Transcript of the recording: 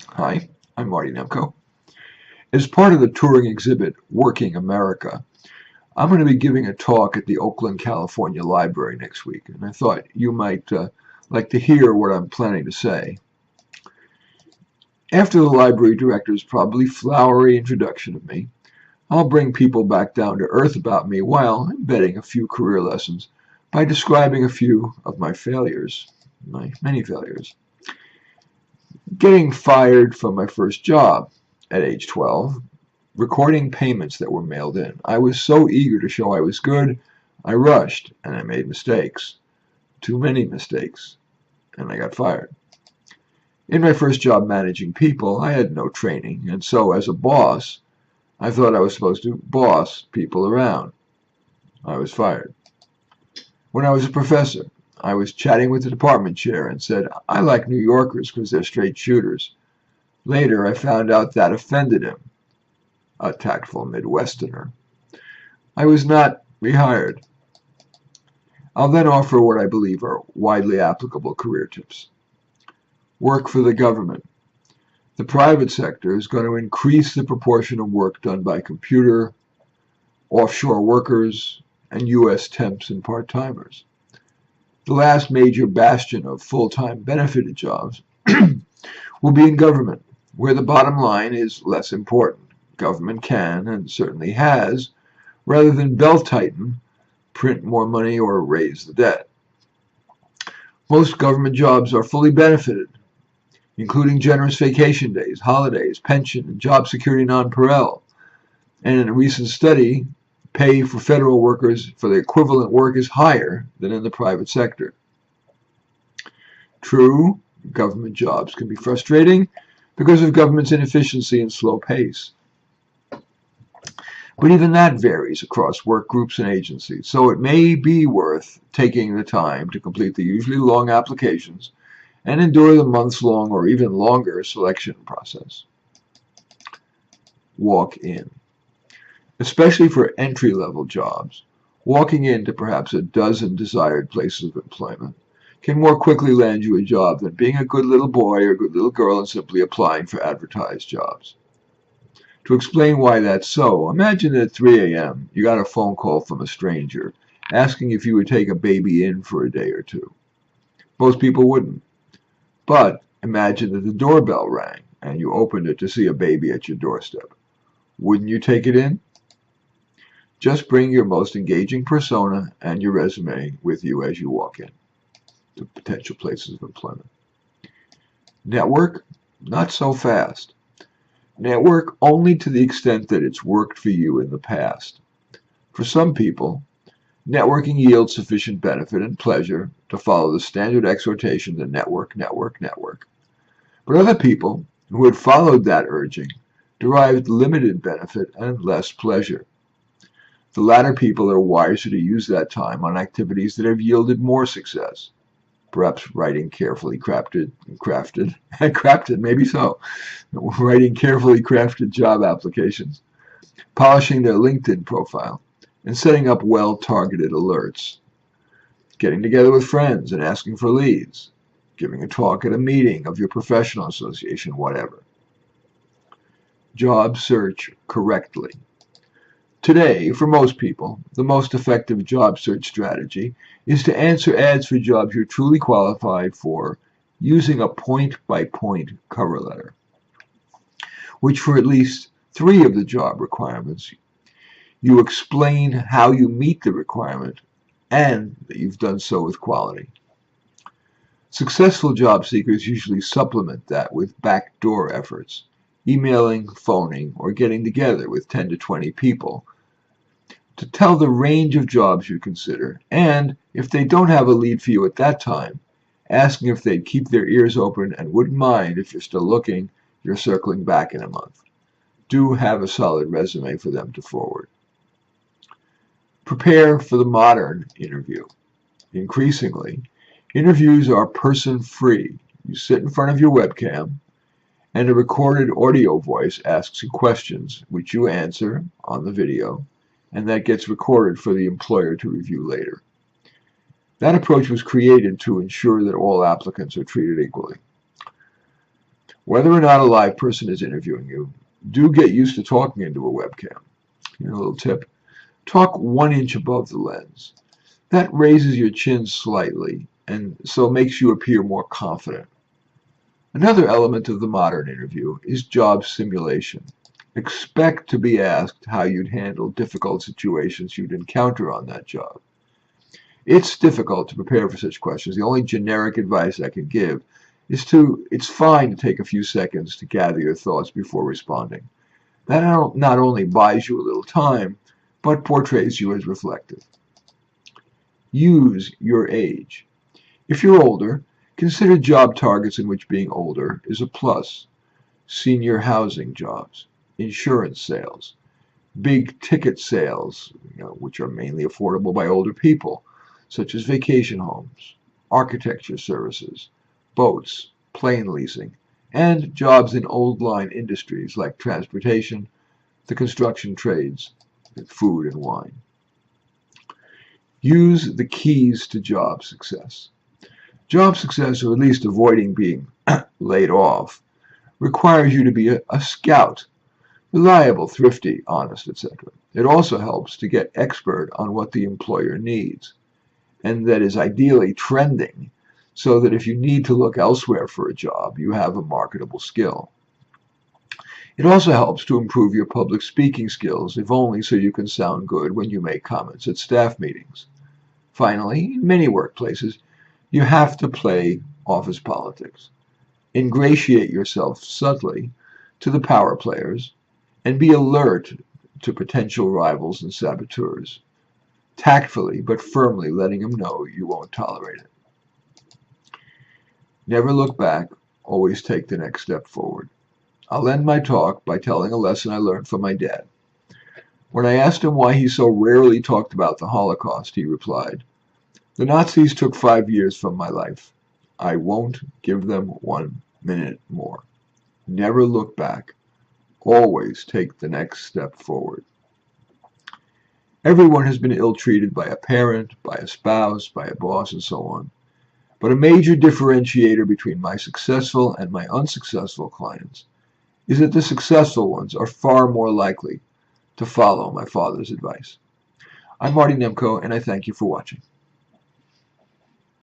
Hi, I'm Marty Nemko. As part of the touring exhibit Working America, I'm going to be giving a talk at the Oakland, California Library next week, and I thought you might like to hear what I'm planning to say. After the library director's probably flowery introduction of me, I'll bring people back down to earth about me while embedding a few career lessons by describing a few of my failures, my many failures. Getting fired from my first job at age 12, recording payments that were mailed in. I was so eager to show I was good, I rushed and I made mistakes. Too many mistakes, and I got fired. In my first job managing people, I had no training, and so as a boss, I thought I was supposed to boss people around. I was fired. When I was a professor, I was chatting with the department chair and said, I like New Yorkers because they're straight shooters. Later, I found out that offended him, a tactful Midwesterner. I was not rehired. I'll then offer what I believe are widely applicable career tips. Work for the government. The private sector is going to increase the proportion of work done by computer, offshore workers, and U.S. temps and part-timers. The last major bastion of full-time benefited jobs will be in government, where the bottom line is less important. Government can, and certainly has, rather than belt-tighten, print more money or raise the debt. Most government jobs are fully benefited, including generous vacation days, holidays, pension, and job security non-pareil. And in a recent study, pay for federal workers for the equivalent work is higher than in the private sector. True, government jobs can be frustrating because of government's inefficiency and slow pace. But even that varies across work groups and agencies, so it may be worth taking the time to complete the usually long applications and endure the months-long or even longer selection process. Walk in. Especially for entry-level jobs, walking into perhaps a dozen desired places of employment can more quickly land you a job than being a good little boy or good little girl and simply applying for advertised jobs. To explain why that's so, imagine that at 3 a.m. you got a phone call from a stranger asking if you would take a baby in for a day or two. Most people wouldn't. But imagine that the doorbell rang and you opened it to see a baby at your doorstep. Wouldn't you take it in? Just bring your most engaging persona and your resume with you as you walk in to potential places of employment. Network? Not so fast. Network only to the extent that it's worked for you in the past. For some people, networking yields sufficient benefit and pleasure to follow the standard exhortation to network, network, network. But other people who had followed that urging derived limited benefit and less pleasure. The latter people are wiser to use that time on activities that have yielded more success. Perhaps writing carefully crafted, maybe so, writing carefully crafted job applications, polishing their LinkedIn profile, and setting up well-targeted alerts, getting together with friends and asking for leads, giving a talk at a meeting of your professional association, whatever. Job search correctly. Today, for most people, the most effective job search strategy is to answer ads for jobs you're truly qualified for using a point-by-point cover letter, which for at least 3 of the job requirements, you explain how you meet the requirement and that you've done so with quality. Successful job seekers usually supplement that with backdoor efforts, emailing, phoning, or getting together with 10 to 20 people to tell the range of jobs you consider, and if they don't have a lead for you at that time, asking if they'd keep their ears open and wouldn't mind if you're still looking, you're circling back in a month. Do have a solid resume for them to forward. Prepare for the modern interview. Increasingly, interviews are person-free. You sit in front of your webcam, and a recorded audio voice asks you questions, which you answer on the video, and that gets recorded for the employer to review later. That approach was created to ensure that all applicants are treated equally. Whether or not a live person is interviewing you, do get used to talking into a webcam. Here's a little tip. Talk 1 inch above the lens. That raises your chin slightly and so makes you appear more confident. Another element of the modern interview is job simulation. Expect to be asked how you'd handle difficult situations you'd encounter on that job. It's difficult to prepare for such questions. The only generic advice I can give is it's fine to take a few seconds to gather your thoughts before responding. That not only buys you a little time, but portrays you as reflective. Use your age. If you're older, consider job targets in which being older is a plus. Senior housing jobs, insurance sales, big ticket sales, which are mainly affordable by older people, such as vacation homes, architecture services, boats, plane leasing, and jobs in old line industries like transportation, the construction trades, food and wine. Use the keys to job success. Job success, or at least avoiding being laid off, requires you to be a scout, reliable, thrifty, honest, etc. It also helps to get expert on what the employer needs, and that is ideally trending, so that if you need to look elsewhere for a job, you have a marketable skill. It also helps to improve your public speaking skills, if only so you can sound good when you make comments at staff meetings. Finally, in many workplaces, you have to play office politics. Ingratiate yourself subtly to the power players and be alert to potential rivals and saboteurs, tactfully but firmly letting them know you won't tolerate it. Never look back, always take the next step forward. I'll end my talk by telling a lesson I learned from my dad. When I asked him why he so rarely talked about the Holocaust, he replied, "The Nazis took 5 years from my life. I won't give them 1 minute more." Never look back. Always take the next step forward. Everyone has been ill-treated by a parent, by a spouse, by a boss, and so on. But a major differentiator between my successful and my unsuccessful clients is that the successful ones are far more likely to follow my father's advice. I'm Marty Nemko, and I thank you for watching.